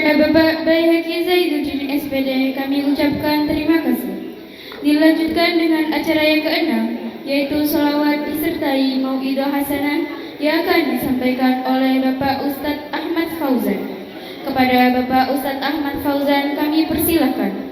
Kepada Bapak Baihaqi Zaiduddin SPD kami ucapkan terima kasih. Dilanjutkan dengan acara yang keenam, yaitu sholawat disertai mau'idah hasanah yang akan disampaikan oleh Bapak Ustadz Ahmad Fauzan. Kepada Bapak Ustadz Ahmad Fauzan kami persilahkan.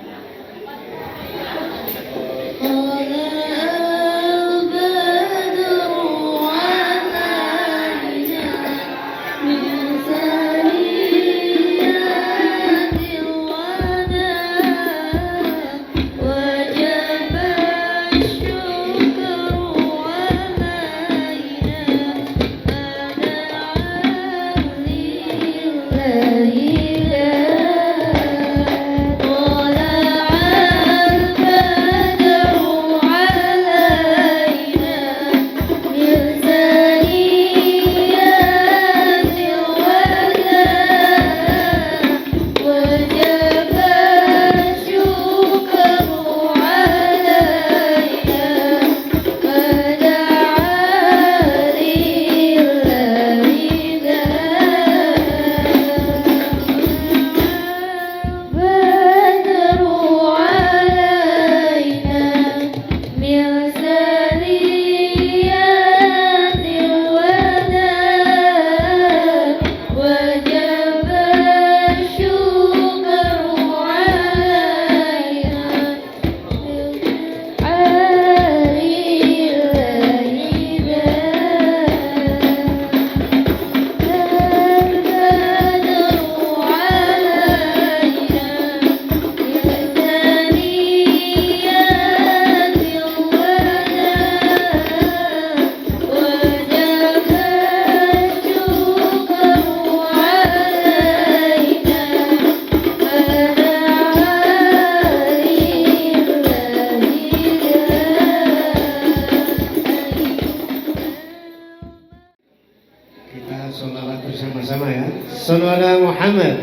Sholawat bersama-sama ya. Sholawat Muhammad.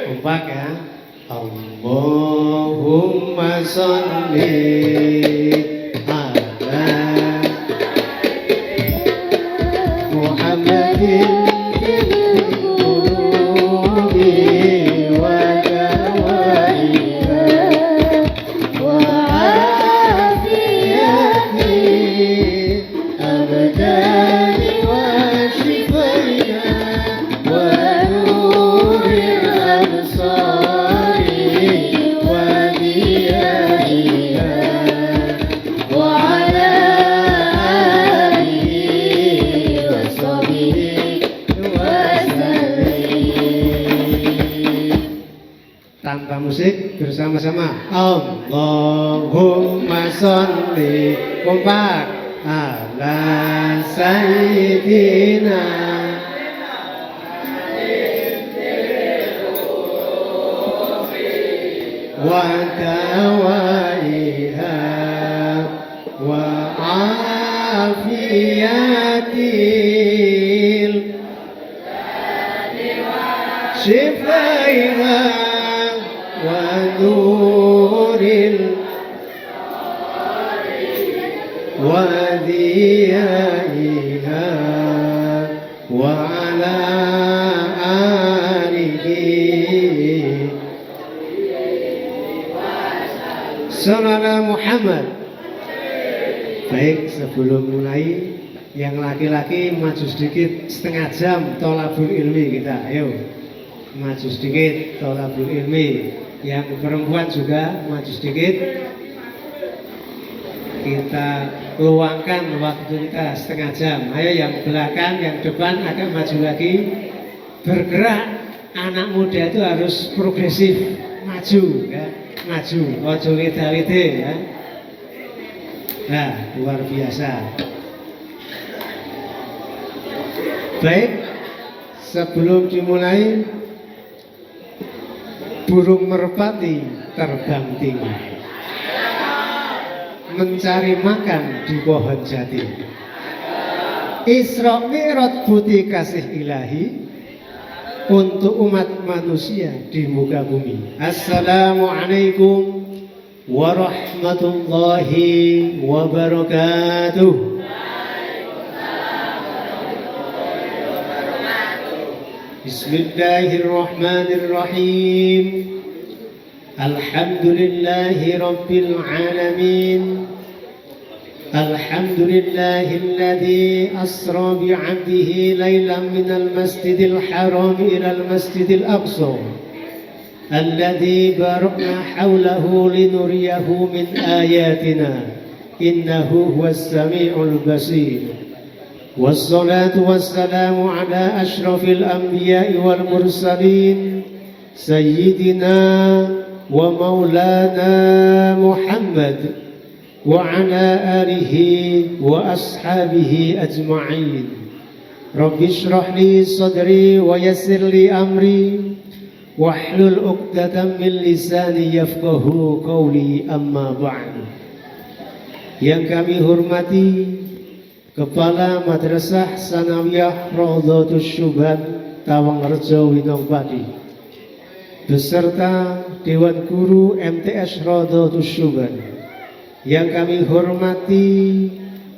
Kompak ya. Allahumma sholli ala Muhammadin tanpa musik bersama-sama. Allahumma sholli kompak ala sayyidina wa dawaiha wa afiyatil shifaiha ونور وديائها وعلى آله Sallallahu Muhammad. Baik, sebelum mulai yang laki-laki maju sedikit setengah jam tholabul ilmi kita. Ayo maju sedikit tholabul ilmi. Yang perempuan juga maju sedikit. Kita luangkan waktu kita setengah jam. Ayo yang belakang, yang depan agak maju lagi. Bergerak. Anak muda itu harus progresif, maju ya. Maju, ojo wede-wede ya. Nah, luar biasa. Baik, sebelum dimulai, burung merpati terbang tinggi mencari makan di pohon jati. Isra Mi'raj bukti kasih ilahi untuk umat manusia di muka bumi. Assalamualaikum warahmatullahi wabarakatuh. Bismillahirrahmanirrahim. Alhamdulillahi Rabbil Alamin. Alhamdulillahilladzi asra bi'abdihi laylan minal masjidil haram ilal masjidil aqsa alladzi barakna hawlahu linuriyahu min ayatina innahu huwas sami'ul basir. Wassalatu wassalamu ala ashrafil anbiya'i wal mursalin sayyidina wa maulana Muhammad wa ala alihi wa ashabihi ajma'in. Rabbi shrah li sadri wa yassir li amri wahlul 'uqdatam min lisani yafqahu qawli, amma ba'du. Yang kami hormati Kepala Madrasah Sanawiyah Raudhatus Syubhan Tawangrejo Winongpati beserta Dewan Guru MTS Raudhatus Syubhan. Yang kami hormati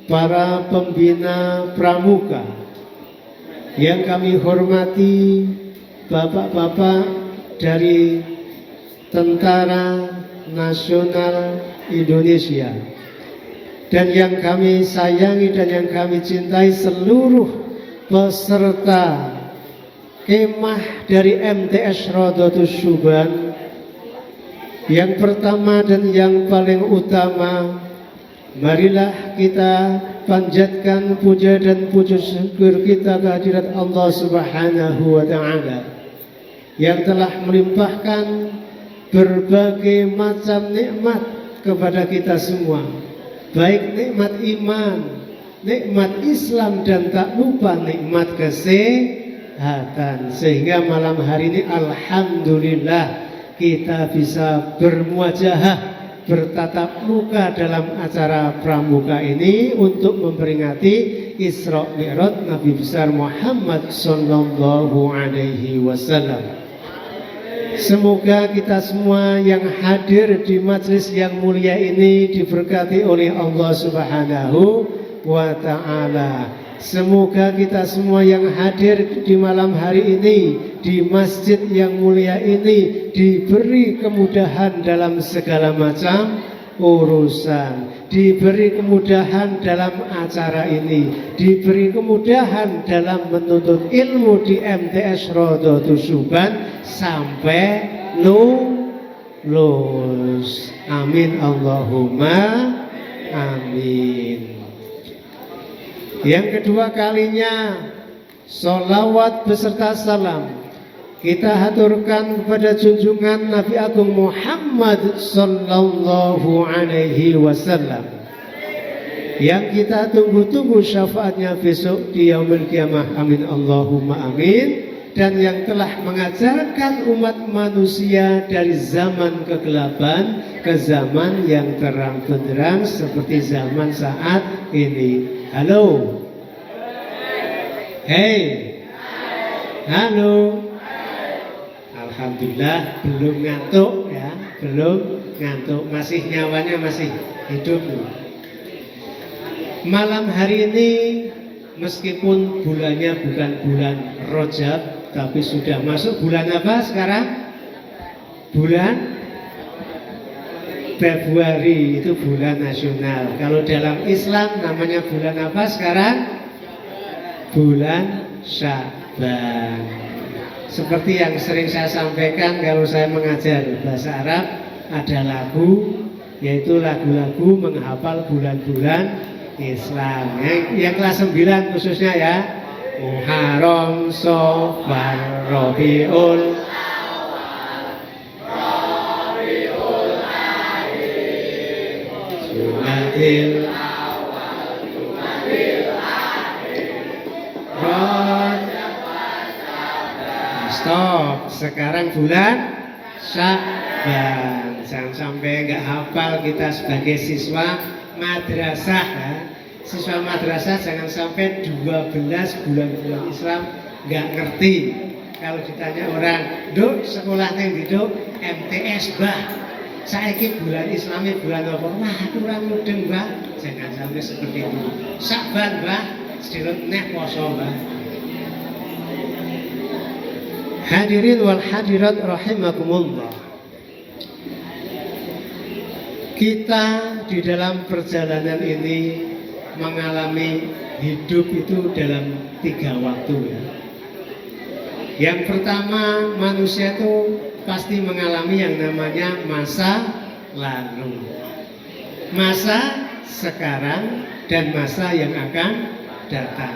para pembina pramuka, yang kami hormati bapak-bapak dari Tentara Nasional Indonesia, dan yang kami sayangi dan yang kami cintai seluruh peserta kemah dari MTS Raudhatus Syubhan. Yang pertama dan yang paling utama, marilah kita panjatkan puja dan puji syukur kita kehadirat Allah Subhanahu wa Ta'ala yang telah melimpahkan berbagai macam nikmat kepada kita semua, baik nikmat iman, nikmat Islam, dan tak lupa nikmat kesehatan. Sehingga malam hari ini alhamdulillah kita bisa bermuajahah, bertatap muka dalam acara pramuka ini untuk memperingati Isra Mi'raj Nabi besar Muhammad sallallahu alaihi wasallam. Semoga kita semua yang hadir di majelis yang mulia ini diberkati oleh Allah Subhanahu wa Ta'ala. Semoga kita semua yang hadir di malam hari ini di masjid yang mulia ini diberi kemudahan dalam segala macam urusan, diberi kemudahan dalam acara ini, diberi kemudahan dalam menuntut ilmu di MTS Raudhatus Syubhan sampai lulus. Amin Allahumma amin. Yang kedua kalinya, sholawat beserta salam kita haturkan kepada junjungan Nabi Agung Muhammad sallallahu alaihi wasallam yang kita tunggu-tunggu syafaatnya besok di yaumil qiyamah. Amin Allahumma amin. Dan yang telah mengajarkan umat manusia dari zaman kegelapan ke zaman yang terang benderang seperti zaman saat ini. Halo. Hey. Halo. Alhamdulillah belum ngantuk ya, belum ngantuk, masih nyawanya masih hidup. Malam hari ini meskipun bulannya bukan bulan Rajab, tapi sudah masuk bulan apa sekarang? Bulan Februari, itu bulan nasional. Kalau dalam Islam namanya bulan apa sekarang? Bulan Sya'ban. Seperti yang sering saya sampaikan kalau saya mengajar bahasa Arab, ada lagu, yaitu lagu-lagu menghafal bulan-bulan Islam. Yang kelas 9 khususnya ya, Muharram, Shafar, Rabiul Jumadil Stop. Sekarang bulan Sya'ban. Jangan sampai nggak hafal kita sebagai siswa madrasah ya. Siswa madrasah jangan sampai 12 bulan-bulan Islam nggak ngerti. Kalau ditanya orang, "Duk, sekolahnya di Duk MTS, Mbah. Saiki bulan Islami bulan apa?" "Wah, kurang mudeng, Mbah." Jangan sampai seperti itu. Sya'ban, Mbah, sedherek neh poso, Mbah. Hadirin wal hadirat rahimakumullah. Kita di dalam perjalanan ini mengalami hidup itu dalam 3 waktu ya. Yang pertama, manusia itu pasti mengalami yang namanya masa lalu, masa sekarang, dan masa yang akan datang.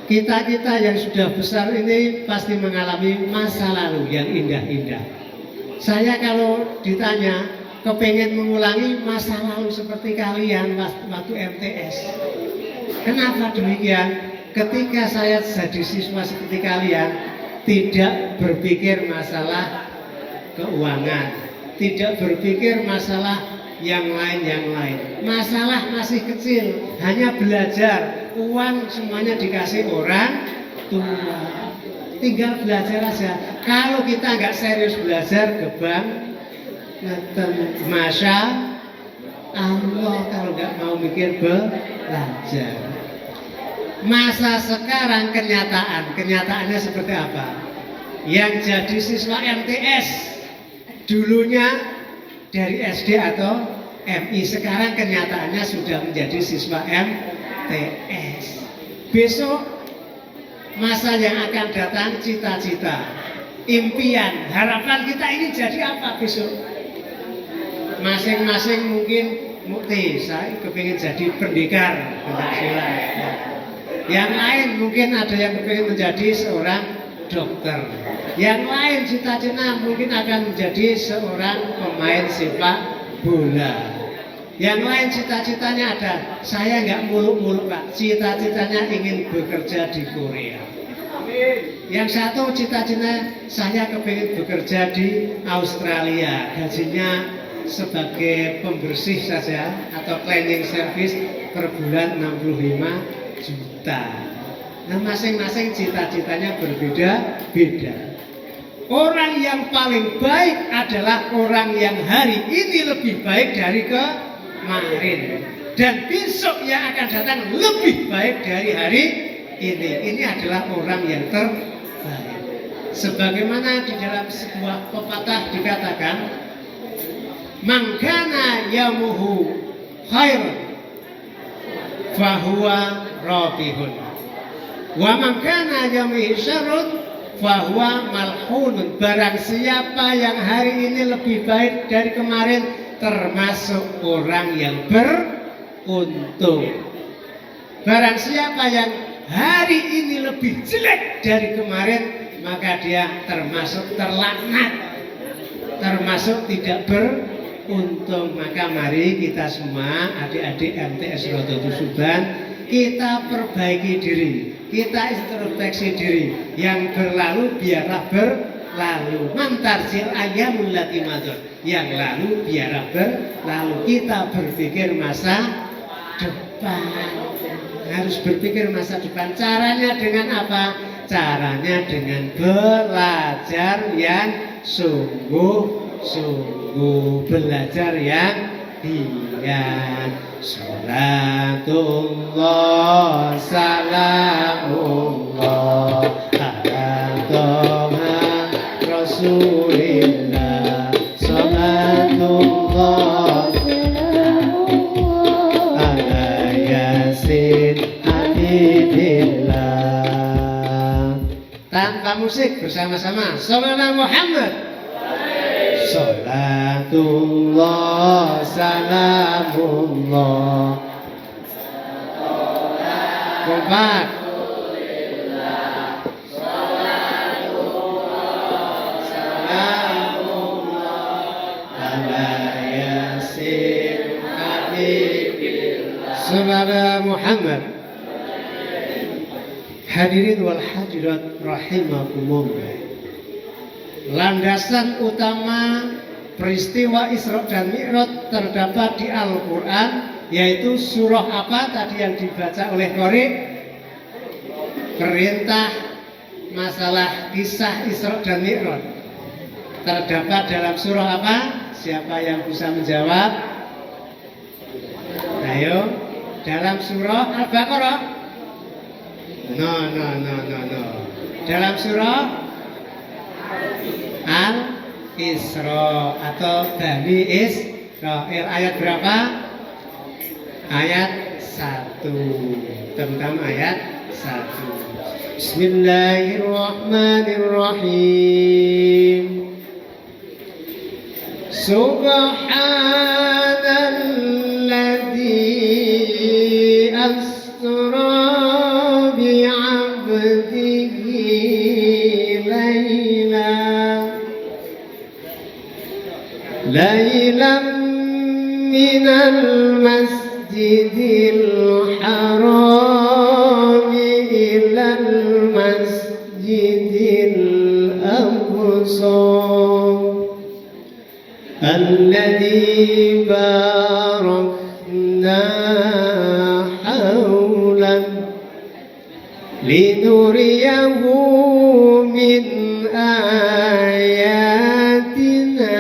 Kita yang sudah besar ini pasti mengalami masa lalu yang indah-indah. Saya kalau ditanya kepengen mengulangi masa lalu seperti kalian waktu MTS. Kenapa demikian? Ketika saya jadi siswa seperti kalian, tidak berpikir masalah keuangan, tidak berpikir masalah yang lain. Masalah masih kecil, hanya belajar. Uang semuanya dikasih orang tua, tinggal belajar aja. Kalau kita nggak serius belajar ke bank, Masya Allah, kalau nggak mau mikir belajar. Masa sekarang kenyataannya seperti apa? Yang jadi siswa MTS dulunya dari SD atau MI, sekarang kenyataannya sudah menjadi siswa MTS. Besok masa yang akan datang, cita-cita, impian, harapan kita ini jadi apa besok? Masing-masing mungkin saya kepingin jadi pendekar, pencaksilat. Yang lain mungkin ada yang kepingin menjadi seorang dokter. Yang lain cita-cita mungkin akan menjadi seorang pemain sepak bola. Yang lain cita-citanya ada, saya nggak muluk-muluk Pak, cita-citanya ingin bekerja di Korea. Yang satu cita-cita saya kepingin bekerja di Australia, gajinya sebagai pembersih saja atau cleaning service per bulan 65 juta. Nah, masing-masing cita-citanya berbeda-beda. Orang yang paling baik adalah orang yang hari ini lebih baik dari kemarin, dan besok yang akan datang lebih baik dari hari ini. Ini adalah orang yang terbaik. Sebagaimana di dalam sebuah pepatah dikatakan, man kana yamuhu khairun fahuwa rabihun, wa man kana yamuhu syarrun fahuwa malhunun. Barang siapa yang hari ini lebih baik dari kemarin, termasuk orang yang beruntung. Barang siapa yang hari ini lebih jelek dari kemarin, maka dia termasuk terlaknat, termasuk tidak beruntung. Maka mari kita semua adik-adik MTS Rodotu Suban, kita perbaiki diri, kita introspeksi diri. Yang berlalu biarlah berlalu. Mantarjil ayamul latimadun, yang lalu biarlah berlalu. Kita berpikir masa depan, harus berpikir masa depan. Caranya dengan apa? Caranya dengan belajar yang sungguh-sungguh, belajar yang giat. Salatullah salamullah ala toha rasulillah. Salatullah ala yasin habibillah. Tanpa musik, bersama-sama Sallallahu Muhammad. Salatullah salamullah. Kompak. Saudara Muhammad. Hadirin wal hadirat rahimakumullah. Landasan utama peristiwa Isra dan Mi'raj terdapat di Al-Quran, yaitu surah apa tadi yang dibaca oleh Qori? Perintah masalah kisah Isra dan Mi'raj terdapat dalam surah apa? Siapa yang bisa menjawab? Ayo, dalam surah Al-Baqarah. No. Dalam surah Isra atau Bani Israil. Ayat berapa? Ayat 1. Tentang ayat 1. Bismillahirrahmanirrahim. Subhanalladzi asra bi'abdihi laylan minal masjidil haram ilal masjidil aqsa الذي باركنا حوله لنريه من آياتنا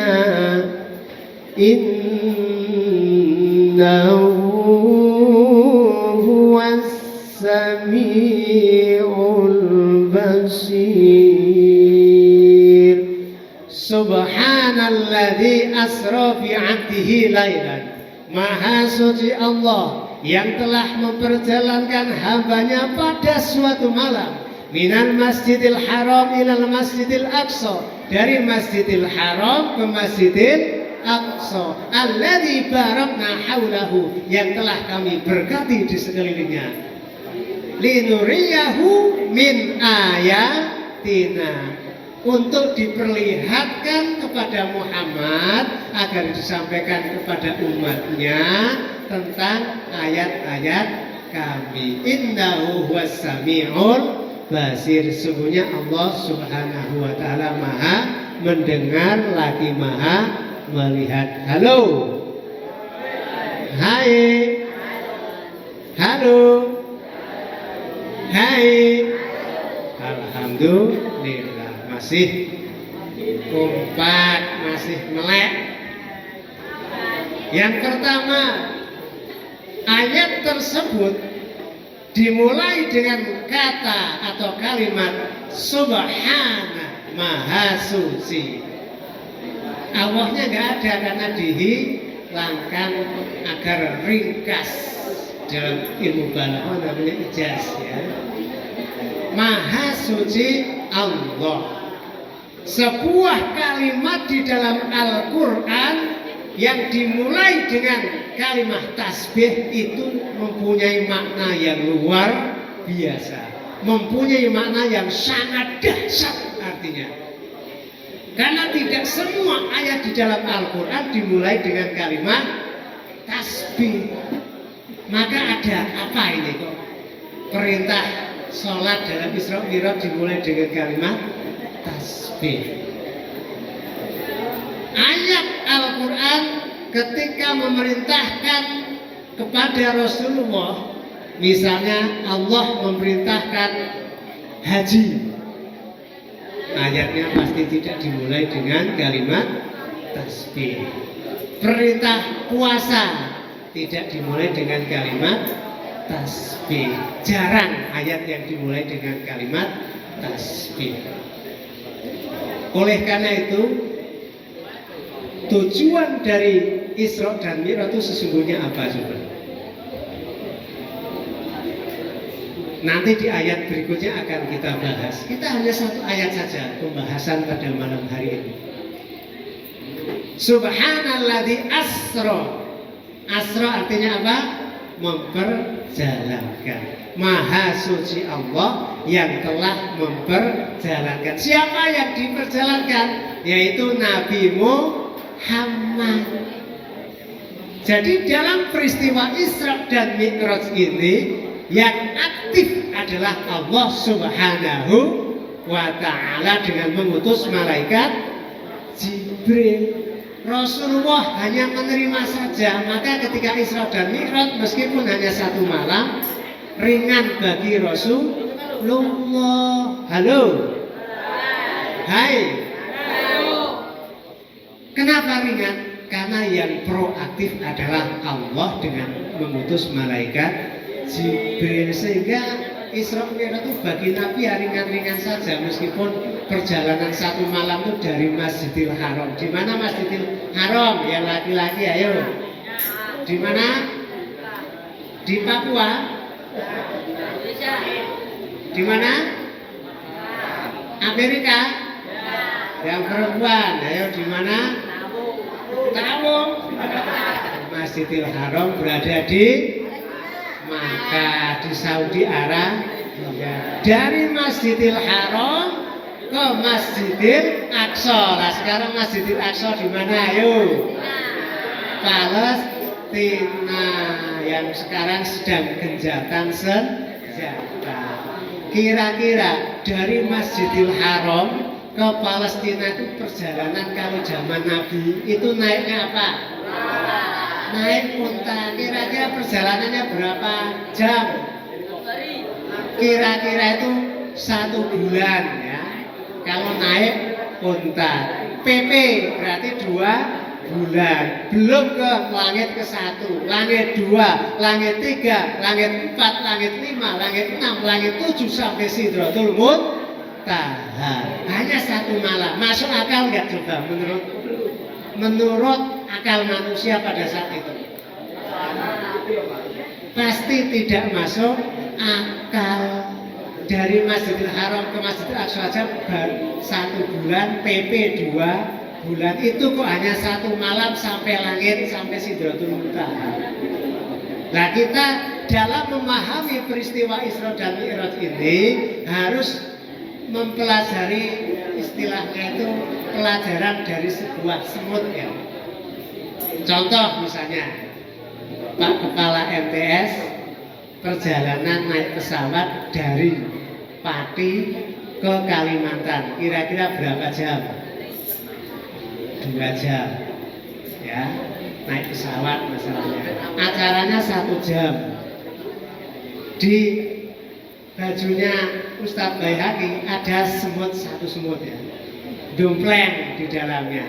إنه هو السميع البصير Subhanalladzi asra bi 'abdihi lailan. Maha suci Allah yang telah memperjalankan hambanya pada suatu malam. Minal masjidil haram ilal masjidil aqsa. Dari masjidil haram ke masjidil aqsa. Alladzi barakna haulahu. Yang telah kami berkati di sekelilingnya. Linuriyahu min ayatina. Untuk diperlihatkan kepada Muhammad agar disampaikan kepada umatnya tentang ayat-ayat kami. Innahu huwas sami'ul basir. Sungguhnya Allah Subhanahu wa taala Maha mendengar lagi Maha melihat. Halo. Hai. Halo. Hai. Alhamdulillah. Masih kompak, masih melek. Yang pertama, ayat tersebut dimulai dengan kata atau kalimat Subhana, Maha Suci. Allahnya nggak ada karena dihilangkan agar ringkas. Dalam ilmu balaghah namanya ijaz ya. Maha Suci Allah. Sebuah kalimat di dalam Al-Quran yang dimulai dengan kalimat tasbih itu mempunyai makna yang luar biasa, mempunyai makna yang sangat dahsyat artinya. Karena tidak semua ayat di dalam Al-Quran dimulai dengan kalimat tasbih. Maka ada apa ini kok? Perintah sholat dalam Isra Mi'raj dimulai dengan kalimat tasbih. Ayat Al-Quran ketika memerintahkan kepada Rasulullah, misalnya Allah memerintahkan haji, ayatnya pasti tidak dimulai dengan kalimat tasbih. Perintah puasa tidak dimulai dengan kalimat tasbih. Jarang ayat yang dimulai dengan kalimat tasbih. Oleh karena itu, tujuan dari Isra dan Mi'raj itu sesungguhnya apa coba? Nanti di ayat berikutnya akan kita bahas. Kita hanya satu ayat saja pembahasan pada malam hari ini. Subhanalladzi asra. Asra artinya apa? Memperjalankan. Maha suci Allah yang telah memperjalankan. Siapa yang diperjalankan? Yaitu Nabi Muhammad. Jadi dalam peristiwa Isra dan Mi'raj ini yang aktif adalah Allah Subhanahu wa ta'ala dengan mengutus malaikat Jibril. Rasulullah hanya menerima saja. Maka ketika Isra dan Mi'raj meskipun hanya satu malam, ringan bagi Rasulullah. Halo. Hai. Kenapa ringan? Karena yang proaktif adalah Allah dengan mengutus malaikat Jibril, sehingga Isra Mi'raj itu bagi Nabi ringan-ringan saja meskipun perjalanan satu malam itu dari Masjidil Haram. Di mana Masjidil Haram? Yang laki-laki ayo. Di mana? Di Papua. Di mana? Amerika. Yang perempuan, ayo di mana? Tabung. Masjidil Haram berada di Makkah, di Saudi Arabia. Dari Masjidil Haram ke Masjidil Aqsa. Nah, sekarang Masjidil Aqsa di mana? Ayo. Palestina yang sekarang sedang genjatan senjata. Kira-kira dari Masjidil Haram ke Palestina itu perjalanan kalau zaman Nabi itu naiknya apa? Naik unta. Kira-kira perjalanannya berapa jam? Kira-kira itu 1 bulan ya. Kalau naik unta. PP berarti 2 bulan. Belum ke langit ke-1, langit 2, langit 3, langit 4, langit 5, langit 6, langit 7 sampai Sidratul Muntaha. Hanya 1 malam. Masuk akal nggak coba menurut akal manusia pada saat itu? Pasti tidak masuk akal. Dari Masjidil Haram ke Masjidil Aqsa saja 1 bulan, PP 2 bulan. Itu kok hanya 1 malam sampai langit, sampai Sidratul Muntaha. Nah, kita dalam memahami peristiwa Isra dan Mi'raj ini harus mempelajari istilahnya itu pelajaran dari sebuah semut ya. Contoh misalnya Pak Kepala MTS perjalanan naik pesawat dari Pati ke Kalimantan, kira-kira berapa jam? 2 jam ya, naik pesawat masalahnya. Acaranya 1 jam. Di bajunya Ustadz Baihaqi ada semut, 1 semut ya, dompleng di dalamnya.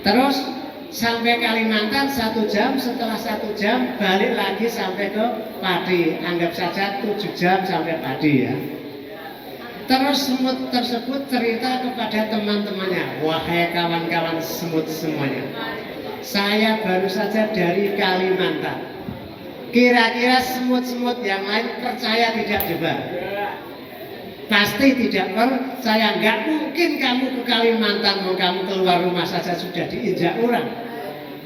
Terus sampai Kalimantan 1 jam, setelah 1 jam balik lagi sampai ke Pati. Anggap saja 7 jam sampai Pati ya. Terus semut tersebut cerita kepada teman-temannya, wahai kawan-kawan semut semuanya, saya baru saja dari Kalimantan. Kira-kira semut-semut yang lain percaya tidak coba? Pasti tidak percaya. Nggak mungkin kamu ke Kalimantan, mau kamu keluar rumah saja sudah diinjak orang.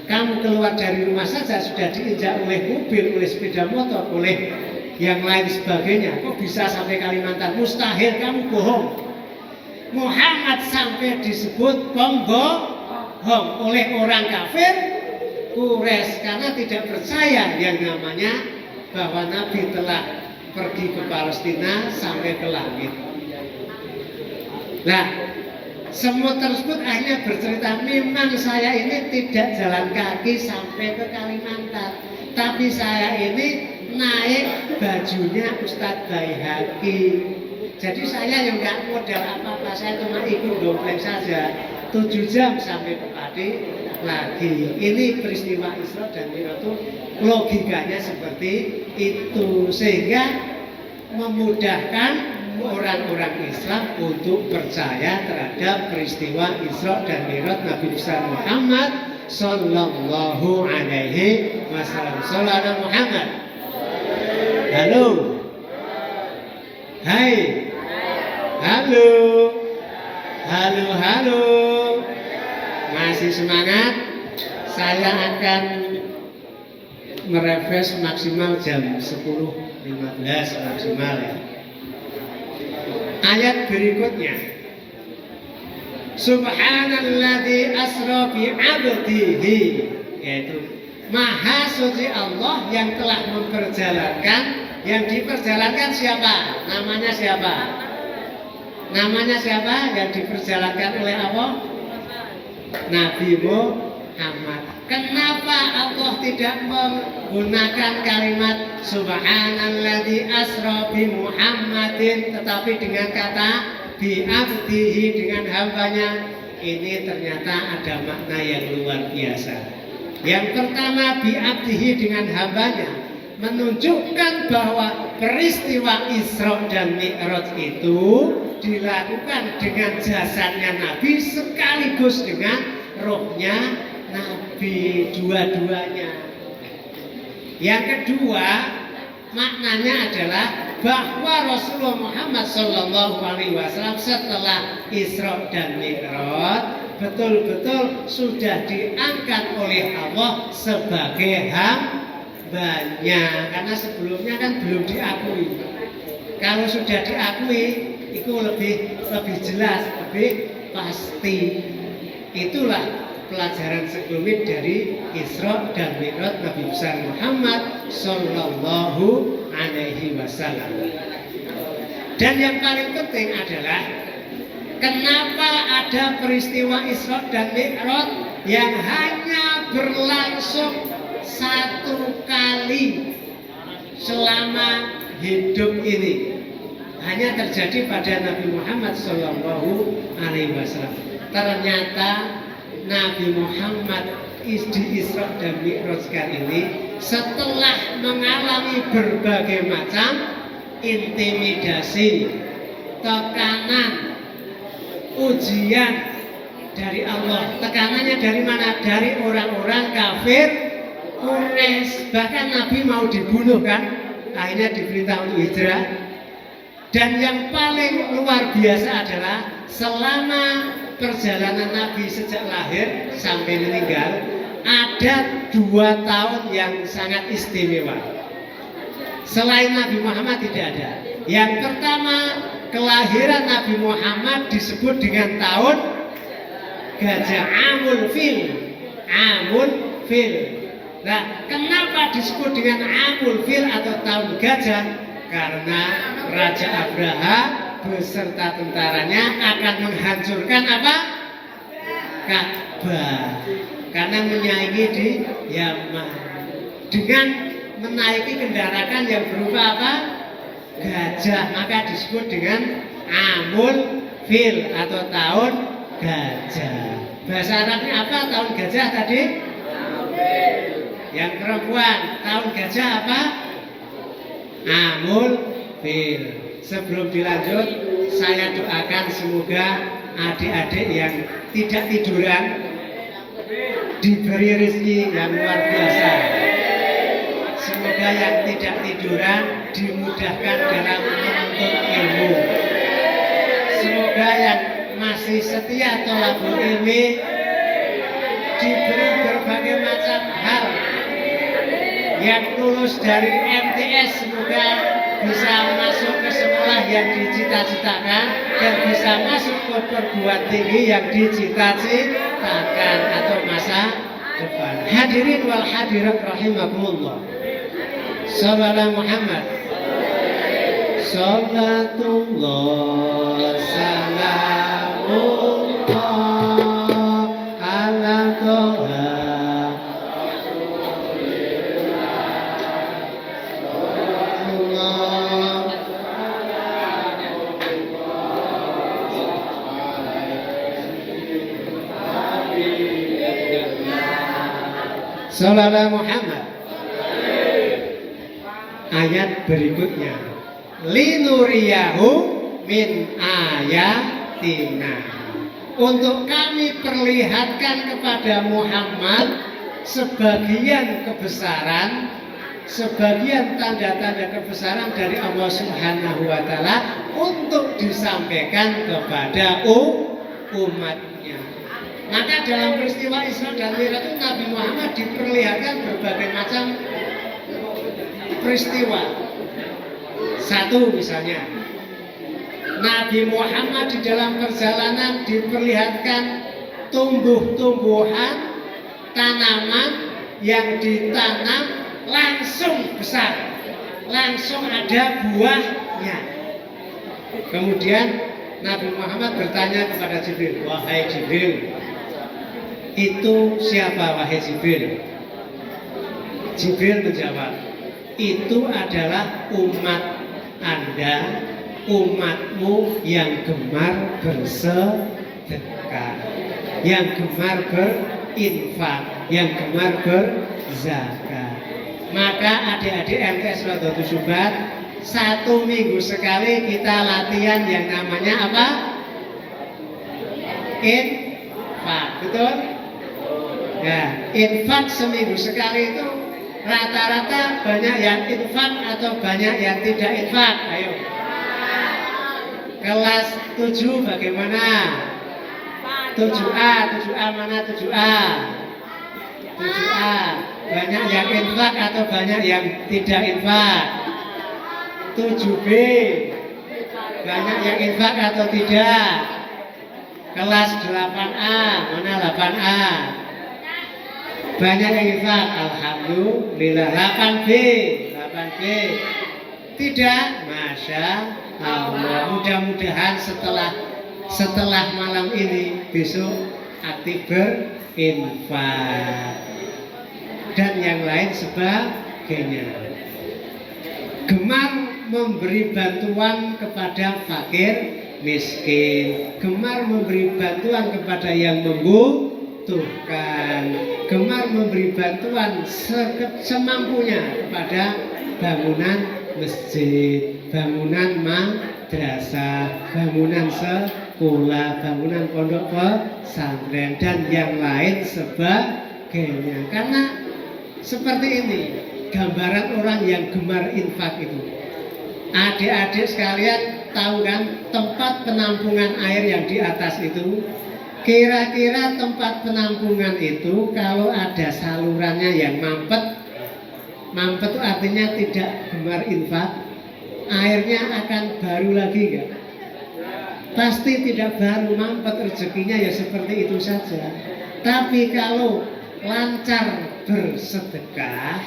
Kamu keluar dari rumah saja sudah diinjak oleh mobil, oleh sepeda motor, oleh yang lain sebagainya. Kok bisa sampai Kalimantan? Mustahil, kamu bohong. Muhammad sampai disebut pembohong oleh orang kafir Quraisy karena tidak percaya yang namanya bahwa Nabi telah pergi ke Palestina sampai ke langit. Nah, semut tersebut akhirnya bercerita, memang saya ini tidak jalan kaki sampai ke Kalimantan, tapi saya ini naik bajunya Ustadz Baihaqi. Jadi saya yang nggak modal apa-apa, saya cuma ikut dompleng saja. 7 jam sampai ke Pati lagi. Ini peristiwa Isra dan Mi'raj itu logikanya seperti itu, sehingga memudahkan orang-orang Islam untuk percaya terhadap peristiwa Isra dan Mi'raj Nabi besar Muhammad Sallallahu Alaihi Wasallam. Sallallahu Muhammad. Halo. Hai. Halo. Halo, halo. Masih semangat? Saya akan merefresh maksimal jam 10.15 maksimal ya. Ayat berikutnya. Subhanalladzi asra bi 'abdihi, yaitu Maha suci Allah yang telah memperjalankan. Yang diperjalankan siapa? Namanya siapa? Namanya siapa yang diperjalankan oleh Allah? Nabi Muhammad. Kenapa Allah tidak menggunakan kalimat Subhanalladzi asra bi Muhammadin, tetapi dengan kata bi abdihi, dengan hambanya? Ini ternyata ada makna yang luar biasa. Yang pertama, bi abdihi, dengan hambanya, menunjukkan bahwa peristiwa Isra dan Mi'raj itu dilakukan dengan jasadnya Nabi sekaligus dengan rohnya Nabi, dua-duanya. Yang kedua, maknanya adalah bahwa Rasulullah Muhammad SAW setelah Isra dan Mi'raj betul-betul sudah diangkat oleh Allah sebagai hambanya, karena sebelumnya kan belum diakui. Kalau sudah diakui, itu lebih jelas, lebih pasti. Itulah pelajaran sekelumit dari Isra dan Mi'raj Nabi besar Muhammad Sallallahu Alaihi Wasallam. Dan yang paling penting adalah kenapa ada peristiwa Isra dan Mi'raj yang hanya berlangsung satu kali selama hidup ini, hanya terjadi pada Nabi Muhammad Sallallahu Alaihi Wasallam. Ternyata Nabi Muhammad di Isra dan Mi'raj kali ini setelah mengalami berbagai macam intimidasi, tekanan, ujian dari Allah. Tekanannya dari mana? Dari orang-orang kafir Quraisy. Bahkan Nabi mau dibunuh kan, akhirnya diperintah untuk hijrah. Dan yang paling luar biasa adalah selama perjalanan Nabi sejak lahir sampai meninggal ada 2 tahun yang sangat istimewa. Selain Nabi Muhammad tidak ada. Yang pertama, kelahiran Nabi Muhammad disebut dengan tahun gajah, Amul Fil. Amul Fil. Nah, kenapa disebut dengan Amul Fil atau tahun gajah? Karena Raja Abraha beserta tentaranya akan menghancurkan apa? Ka'bah. Karena menyaingi di Yaman dengan menaiki kendaraan yang berupa apa? Gajah, maka disebut dengan Amul Fil atau tahun gajah. Bahasa Arabnya apa tahun gajah tadi? Yang perempuan, tahun gajah apa? Amul Fil. Sebelum dilanjut, saya doakan semoga adik-adik yang tidak tiduran diberi rezeki yang luar biasa. Semoga yang tidak tiduran dimudahkan dalam menuntut ilmu. Semoga yang masih setia thalabul ilmi diberi berbagai macam hal. Yang lulus dari MTS semoga bisa masuk ke sekolah yang dicita-citakan dan bisa masuk ke perguruan tinggi yang dicita-citakan atau masa depan. Hadirin wal hadirat rahimakumullah. Sallallahu Muhammad. Salatullah salamullah ala Toha. Sallallahu Muhammad. Ayat berikutnya, linuriyahu min ayatina, untuk kami perlihatkan kepada Muhammad sebagian kebesaran, sebagian tanda-tanda kebesaran dari Allah Subhanahu wa taala untuk disampaikan kepada umatnya. Maka dalam peristiwa Isra dan Mi'raj itu Nabi Muhammad diperlihatkan berbagai macam peristiwa. Satu misalnya, Nabi Muhammad di dalam perjalanan diperlihatkan tumbuh-tumbuhan, tanaman yang ditanam langsung besar, langsung ada buahnya. Kemudian Nabi Muhammad bertanya kepada Jibril, wahai Jibril, itu siapa wahai Jibril? Jibril menjawab, itu adalah umat Anda, umatmu yang gemar bersedekah, yang gemar berinfak, yang gemar berzakat. Maka adik-adik MTS Rodotus Subat, 1 minggu sekali kita latihan yang namanya apa? Infak, betul? Ya, infak seminggu sekali itu rata-rata banyak yang infak atau banyak yang tidak infak? Ayo. Kelas 7 bagaimana? 7A, 7A mana 7A? 7A. Banyak yang infak atau banyak yang tidak infak? 7B. Banyak yang infak atau tidak? Kelas 8A, mana 8A? Banyak yang infak, alhamdulillah. 8B, 8B. Tidak, masya Allah. Mudah-mudahan setelah malam ini besok aktif berinfak dan yang lain sebagainya. Gemar memberi bantuan kepada fakir miskin, gemar memberi bantuan kepada yang membutuhkan, gemar memberi bantuan semampunya kepada bangunan masjid, bangunan madrasah, bangunan sekolah, bangunan pondok pesantren dan yang lain sebagainya. Karena seperti ini gambaran orang yang gemar infak itu. Adik-adik sekalian tahu kan tempat penampungan air yang di atas itu? Kira-kira tempat penampungan itu kalau ada salurannya yang mampet itu artinya tidak gemar infak, airnya akan baru lagi enggak? Pasti tidak baru, mampet rezekinya ya seperti itu saja. Tapi kalau lancar bersedekah,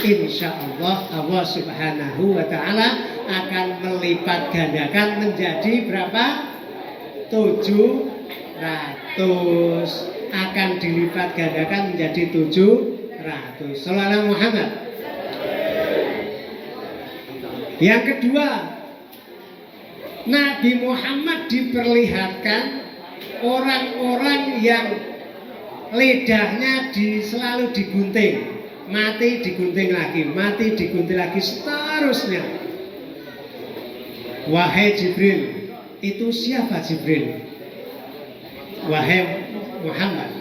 insya Allah Allah subhanahu wa ta'ala akan melipat gandakan menjadi berapa? 700, akan dilipat gandakan menjadi 700. Sallallahu Muhammad. Yang kedua, Nabi Muhammad diperlihatkan orang-orang yang lidahnya selalu digunting, mati digunting lagi, mati digunting lagi, seterusnya. Wahai Jibril, itu siapa Jibril? Wahai Muhammad,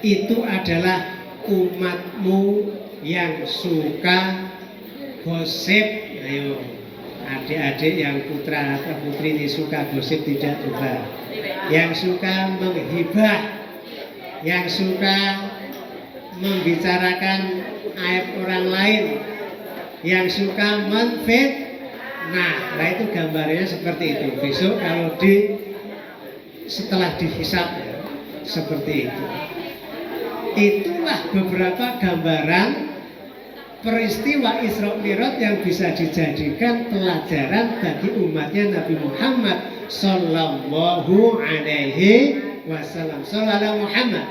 itu adalah umatmu yang suka gosip. Ayo, adik-adik yang putra atau putri ini suka gosip tidak coba? Yang suka menghibah, yang suka membicarakan aib orang lain, yang suka menfitnah. Nah itu gambarnya seperti itu. Besok kalau setelah dihisab ya, seperti itu. Itulah beberapa gambaran peristiwa Isra Mi'raj yang bisa dijadikan pelajaran bagi umatnya Nabi Muhammad Sallallahu Alaihi Wasallam. Sallallahu Muhammad.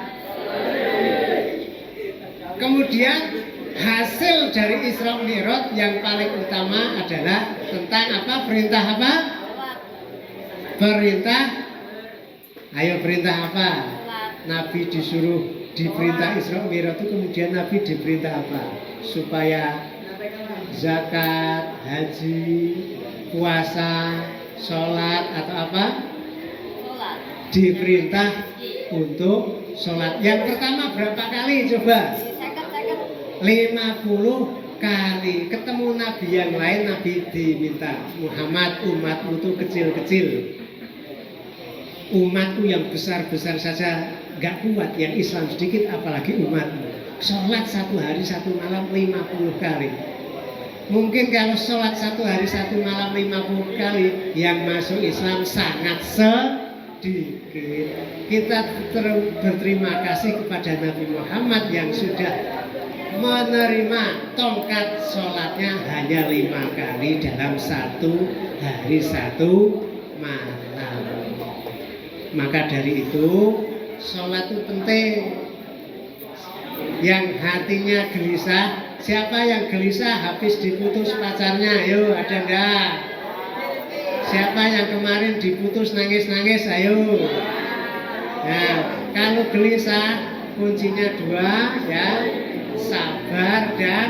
Kemudian hasil dari Isra Mi'raj yang paling utama adalah tentang apa? Perintah apa? Perintah. Ayo perintah apa? Nabi disuruh diperintah Isra Mi'raj itu, kemudian Nabi diperintah apa? Supaya zakat, haji, puasa, sholat atau apa? Diperintah untuk sholat. Yang pertama berapa kali coba? 50 kali. Ketemu Nabi yang lain, Nabi diminta, Muhammad, umatmu itu kecil-kecil, umatku yang besar-besar saja gak kuat, yang Islam sedikit apalagi umatmu. Sholat 1 hari 1 malam 50 kali. Mungkin kalau sholat 1 hari 1 malam 50 kali, yang masuk Islam sangat sedikit. Kita berterima kasih kepada Nabi Muhammad yang sudah menerima tongkat sholatnya hanya 5 kali dalam 1 hari 1 malam. Maka dari itu sholat itu penting. Yang hatinya gelisah, siapa yang gelisah habis diputus pacarnya? Ayo, ada enggak? Siapa yang kemarin diputus nangis-nangis? Ayo. Nah, kalau gelisah kuncinya 2 ya, sabar dan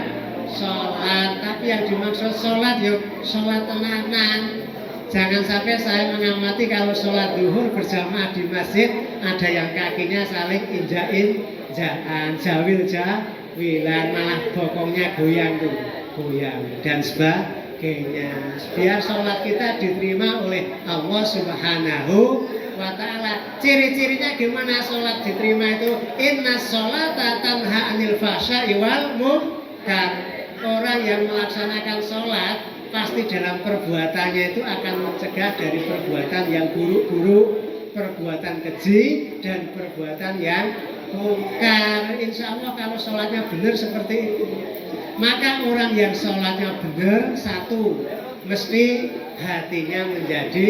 sholat. Tapi yang dimaksud sholat yuk sholat tenanan. Jangan sampai saya mengamati kalau sholat duhur berjamaah di masjid ada yang kakinya saling injak-injakan, jawilan, malah bokongnya goyang tuh, goyang dan sebagainya. Biar sholat kita diterima oleh Allah Subhanahu wa ta'ala. Ciri-cirinya gimana sholat diterima itu? Inna sholata tanha anil fahsya'i wal munkar. Orang yang melaksanakan sholat pasti dalam perbuatannya itu akan mencegah dari perbuatan yang buruk-buruk, perbuatan keji dan perbuatan yang mungkar. Insya Allah kalau sholatnya benar seperti itu, maka orang yang sholatnya benar, satu, mesti hatinya menjadi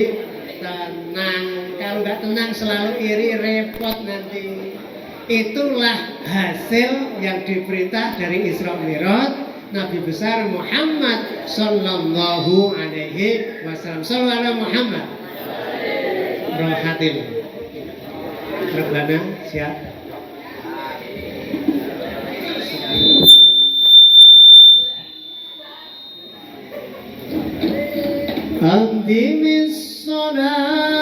tenang. Kalau nggak tenang selalu iri, repot nanti. Itulah hasil yang diperintah dari Isra Mi'raj Nabi besar Muhammad sallallahu alaihi wasallam. Sallallahu alaihi Muhammad. Rohatil. Rabbana siap. Aqdimis shalah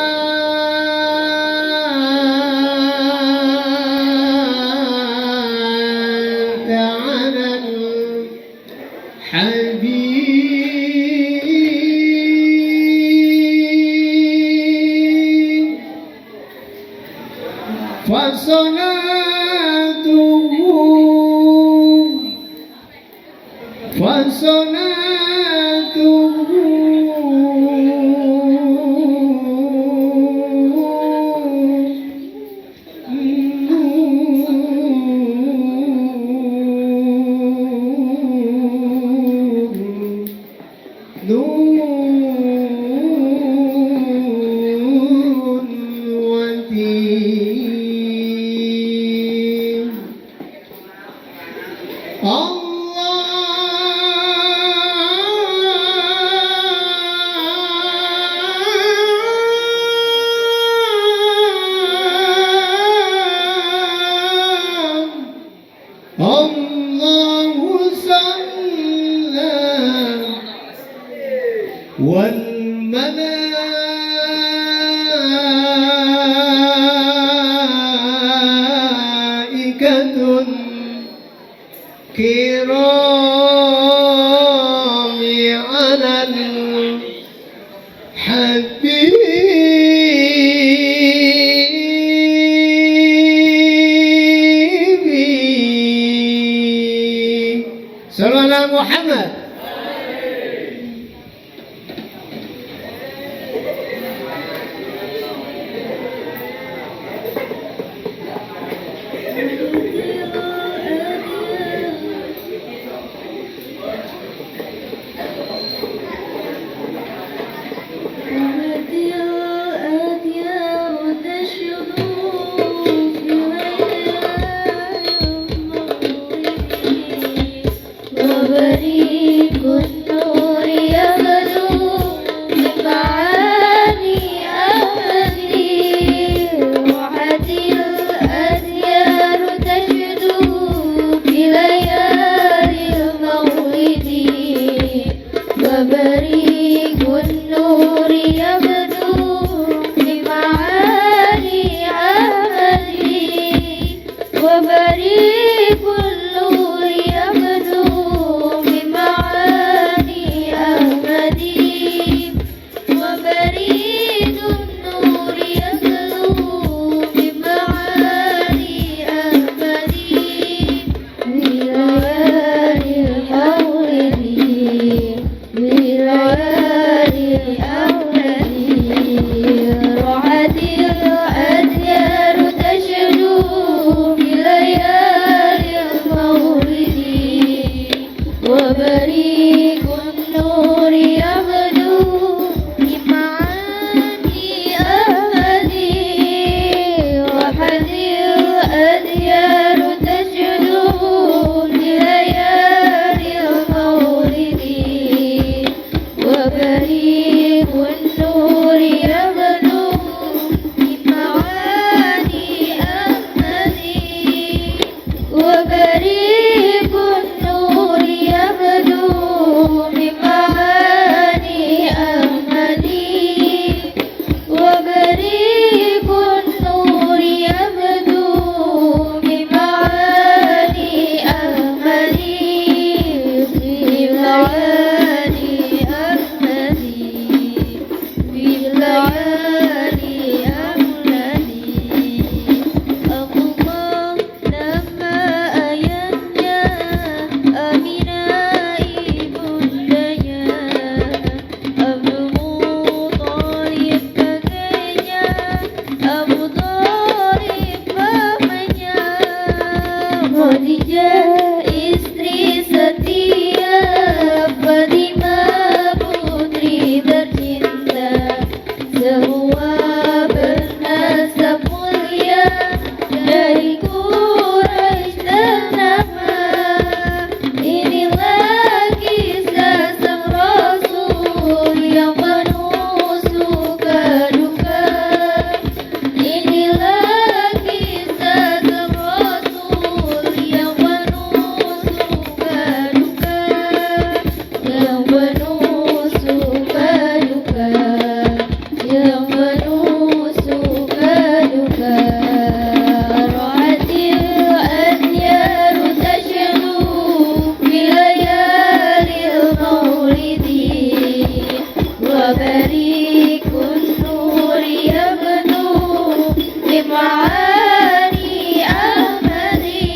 Muhammad. Beri بمعاني أحمدي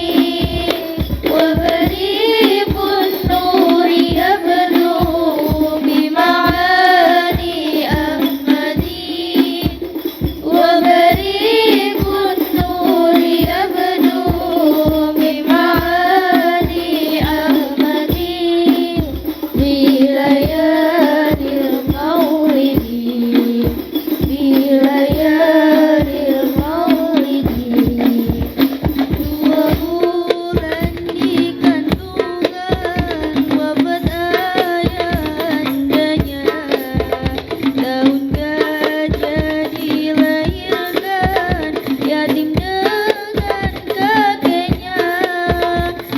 وبريق النور يبدو بمعاني أحمدي وبريق النور يبدو بمعاني أحمدي في ليالي المولد في ليالي المولد dua bulan di kandungan wafat ayahnya tahun gajah dilahirkan yatim dengan kakeknya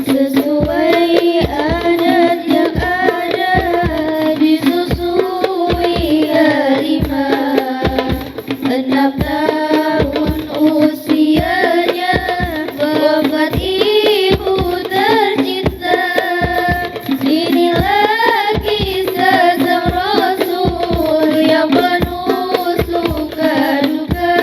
sesuai adat yang ada disusui harimau 6 tahun usianya wafat ibu tercinta. Inilah kisah sang Rasul yang penuh suka duka.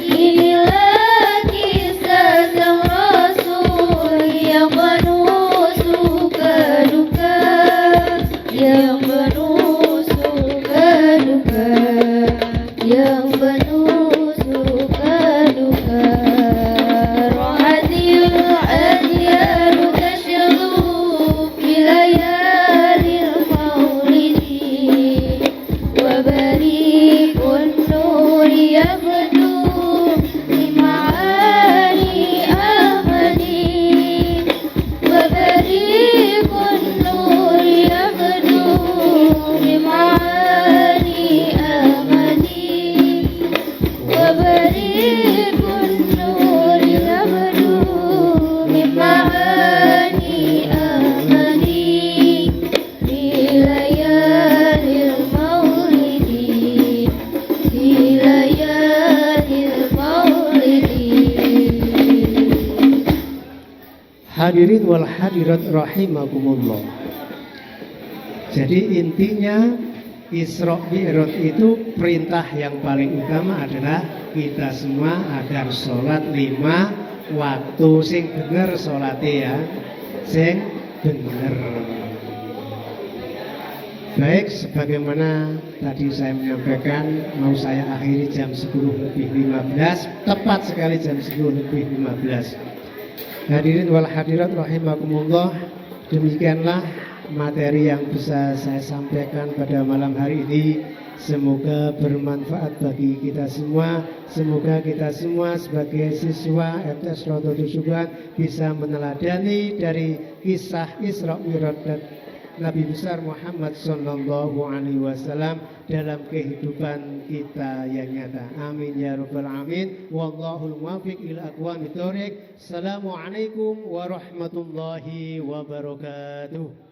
Inilah kisah sang Rasul yang penuh suka duka, yang penuh suka duka, yang penuh suka duka. Rohatil adyaru tashghu fi layalil maulidi wa bariqun nuri yabdu bi ma'ani ahmadi wa bariqun nuri yabdu bi ma'ani ahmadi وبريق النور يبدو بمعاني أحمدي في ليالي المولد في ليالي المولد. Hadirin wal hadirat rahimakumullah. Jadi intinya Isra Mi'raj itu perintah yang paling utama adalah kita semua agar sholat 5 waktu sing bener sholatnya ya, sing bener. Baik, sebagaimana tadi saya menyampaikan, mau saya akhiri jam 10:15, tepat sekali jam 10:15. Hadirin wal hadirat rahimakumullah, demikianlah materi yang bisa saya sampaikan pada malam hari ini. Semoga bermanfaat bagi kita semua. Semoga kita semua sebagai siswa FTS Rodotus Subhan bisa meneladani dari kisah Isra Mi'raj Nabi besar Muhammad sallallahu alaihi wasallam dalam kehidupan kita yang nyata. Amin ya rabbal alamin. Wallahul muwaffiq ila aqwamit thoriq. Assalamualaikum warahmatullahi wabarakatuh.